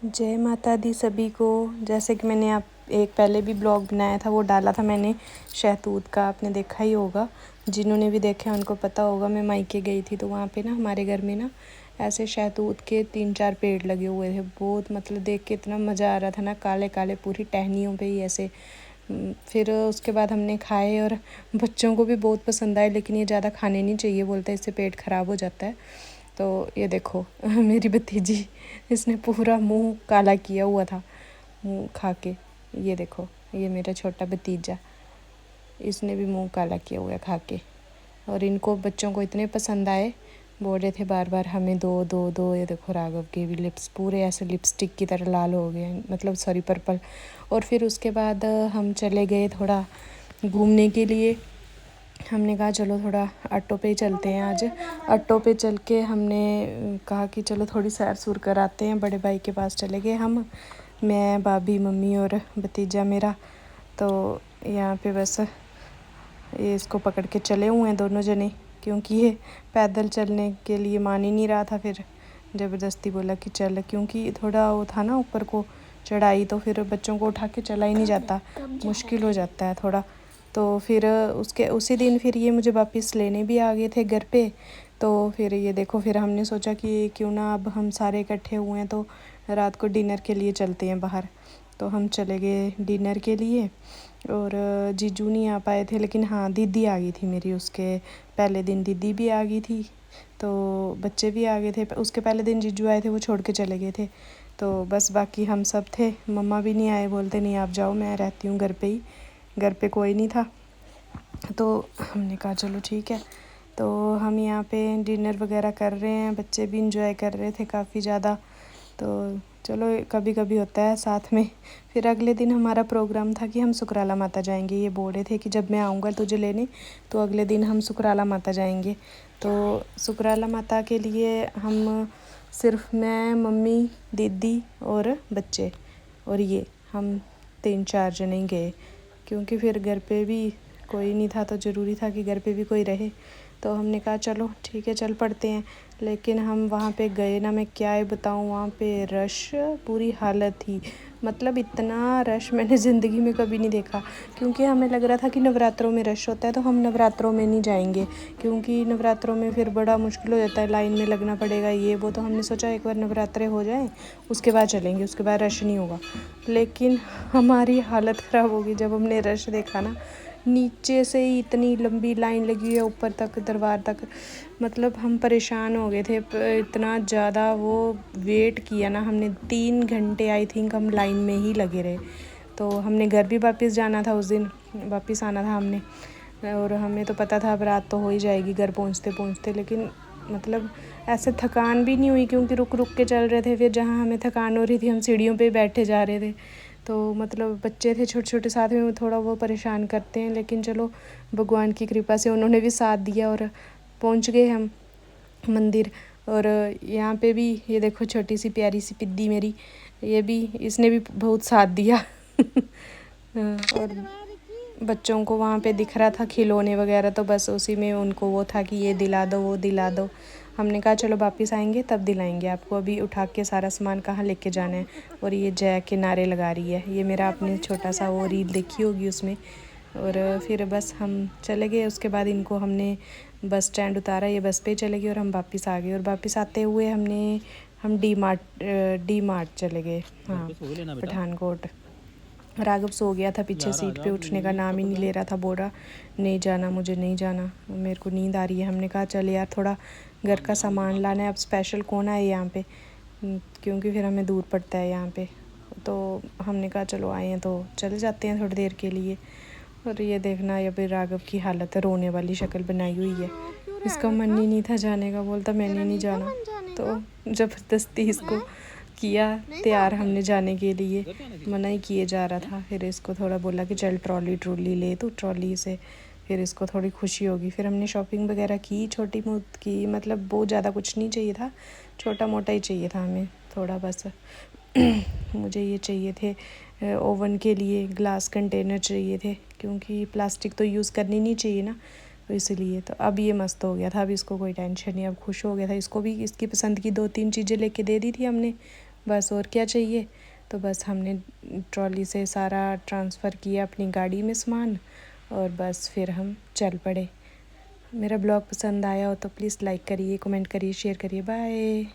जय माता दी सभी को। जैसे कि मैंने आप एक पहले भी ब्लॉग बनाया था, वो डाला था मैंने शहतूत का, आपने देखा ही होगा। जिन्होंने भी देखा उनको पता होगा। मैं मायके गई थी तो वहाँ पे ना हमारे घर में ना ऐसे शहतूत के 3-4 पेड़ लगे हुए थे। बहुत मतलब देख के इतना मज़ा आ रहा था ना, काले काले पूरी टहनियों पे ही ऐसे। फिर उसके बाद हमने खाए और बच्चों को भी बहुत पसंद आए, लेकिन ये ज़्यादा खाने नहीं चाहिए, बोलते हैं इससे पेट ख़राब हो जाता है। तो ये देखो मेरी भतीजी, इसने पूरा मुंह काला किया हुआ था मुंह खा के। ये देखो, ये मेरा छोटा भतीजा, इसने भी मुंह काला किया हुआ है खा के। और इनको बच्चों को इतने पसंद आए, बोल रहे थे बार बार हमें दो दो दो। ये देखो राघव के भी लिप्स पूरे ऐसे लिपस्टिक की तरह लाल हो गए, मतलब सॉरी पर्पल। और फिर उसके बाद हम चले गए थोड़ा घूमने के लिए। हमने कहा चलो थोड़ा ऑटो पे ही चलते हैं आज। ऑटो पे चल के हमने कहा कि चलो थोड़ी सैर सूर कर आते हैं। बड़े भाई के पास चले गए हम, मैं, भाभी, मम्मी और भतीजा मेरा। तो यहाँ पे बस ये इसको पकड़ के चले हुए हैं दोनों जने, क्योंकि ये पैदल चलने के लिए मान ही नहीं रहा था। फिर ज़बरदस्ती बोला कि चल, क्योंकि थोड़ा वो था ना ऊपर को चढ़ाई, तो फिर बच्चों को उठा के चला ही नहीं जाता, मुश्किल हो जाता है थोड़ा। तो फिर उसके उसी दिन फिर ये मुझे वापस लेने भी आ गए थे घर पे। तो फिर ये देखो, फिर हमने सोचा कि क्यों ना अब हम सारे इकट्ठे हुए हैं तो रात को डिनर के लिए चलते हैं बाहर। तो हम चले गए डिनर के लिए। और जीजू नहीं आ पाए थे, लेकिन हाँ दीदी आ गई थी मेरी। उसके पहले दिन दीदी भी आ गई थी, तो बच्चे भी आ गए थे। उसके पहले दिन जीजू आए थे, वो छोड़ के चले गए थे। तो बस बाकी हम सब थे। मम्मा भी नहीं आए, बोलते नहीं आप जाओ, मैं रहती हूँ घर पे ही। घर पे कोई नहीं था, तो हमने कहा चलो ठीक है। तो हम यहाँ पे डिनर वगैरह कर रहे हैं, बच्चे भी इंजॉय कर रहे थे काफ़ी ज़्यादा। तो चलो कभी कभी होता है साथ में। फिर अगले दिन हमारा प्रोग्राम था कि हम सुकराला माता जाएंगे। ये बोल रहे थे कि जब मैं आऊँगा तुझे लेने, तो अगले दिन हम सुकराला माता जाएंगे। तो सुकराला माता के लिए हम सिर्फ मैं, मम्मी, दीदी और बच्चे और ये हम 3-4 जने ही गए, क्योंकि फिर घर पे भी कोई नहीं था, तो ज़रूरी था कि घर पे भी कोई रहे। तो हमने कहा चलो ठीक है चल पड़ते हैं। लेकिन हम वहाँ पे गए ना, मैं क्या ही बताऊँ, वहाँ पे रश पूरी हालत थी। मतलब इतना रश मैंने ज़िंदगी में कभी नहीं देखा। क्योंकि हमें लग रहा था कि नवरात्रों में रश होता है, तो हम नवरात्रों में नहीं जाएंगे, क्योंकि नवरात्रों में फिर बड़ा मुश्किल हो जाता है, लाइन में लगना पड़ेगा ये वो। तो हमने सोचा एक बार नवरात्रे हो जाए उसके बाद चलेंगे, उसके बाद रश नहीं होगा। लेकिन हमारी हालत ख़राब होगी जब हमने रश देखा ना। नीचे से ही इतनी लंबी लाइन लगी है ऊपर तक, दरबार तक। मतलब हम परेशान हो गए थे, इतना ज़्यादा वो वेट किया ना हमने। 3 घंटे आई थिंक हम लाइन में ही लगे रहे। तो हमने घर भी वापस जाना था, उस दिन वापस आना था हमने। और हमें तो पता था अब रात तो हो ही जाएगी घर पहुंचते पहुंचते। लेकिन मतलब ऐसे थकान भी नहीं हुई, क्योंकि रुक रुक के चल रहे थे। फिर जहाँ हमें थकान हो रही थी हम सीढ़ियों पे बैठे जा रहे थे। तो मतलब बच्चे थे छोटे छोटे साथ में, थोड़ा वो परेशान करते हैं, लेकिन चलो भगवान की कृपा से उन्होंने भी साथ दिया और पहुंच गए हम मंदिर। और यहाँ पे भी ये देखो छोटी सी प्यारी सी पिद्दी मेरी, ये भी, इसने भी बहुत साथ दिया। और बच्चों को वहाँ पे दिख रहा था खिलौने वगैरह, तो बस उसी में उनको वो था कि ये दिला दो वो दिला दो। हमने कहा चलो वापस आएंगे तब दिलाएंगे आपको, अभी उठा के सारा सामान कहाँ लेके जाना है। और ये जय के नारे लगा रही है, ये मेरा आपने छोटा सा वो रील देखी होगी उसमें। और फिर बस हम चले गए। उसके बाद इनको हमने बस स्टैंड उतारा, ये बस पे चले गए और हम वापस आ गए। और वापस आते हुए हम डी मार्ट चले गए, हाँ पठानकोट। राघव सो गया था पीछे सीट पे, उठने का नाम ही नहीं ले रहा था, बोल रहा नहीं जाना, मुझे नहीं जाना, मेरे को नींद आ रही है। हमने कहा चल यार थोड़ा घर का सामान लाना है, अब स्पेशल कौन आए यहाँ पे, क्योंकि फिर हमें दूर पड़ता है यहाँ पे। तो हमने कहा चलो आए हैं तो चले जाते हैं थोड़ी देर के लिए। और ये देखना, ये भी राघव की हालत है, रोने वाली शक्ल बनाई हुई है। इसका मन ही नहीं था जाने का, बोलता मैंने नहीं जाना। तो ज़बरदस्ती इसको किया तैयार हमने जाने के लिए, मना ही किए जा रहा था। फिर इसको थोड़ा बोला कि चल ट्रॉली ले तू ट्रॉली से, फिर इसको थोड़ी खुशी होगी। फिर हमने शॉपिंग वगैरह की छोटी मोट की, मतलब बहुत ज़्यादा कुछ नहीं चाहिए था, छोटा मोटा ही चाहिए था हमें थोड़ा बस। मुझे ये चाहिए थे ओवन के लिए ग्लास कंटेनर चाहिए थे, क्योंकि प्लास्टिक तो यूज़ करनी नहीं चाहिए ना, तो इसीलिए। तो अब ये मस्त हो गया था, अब इसको कोई टेंशन नहीं, अब खुश हो गया था। इसको भी इसकी पसंद की 2-3 चीज़ें लेके दे दी थी हमने, बस और क्या चाहिए। तो बस हमने ट्रॉली से सारा ट्रांसफ़र किया अपनी गाड़ी में सामान और बस फिर हम चल पड़े। मेरा ब्लॉग पसंद आया हो तो प्लीज़ लाइक करिए, कमेंट करिए, शेयर करिए। बाय।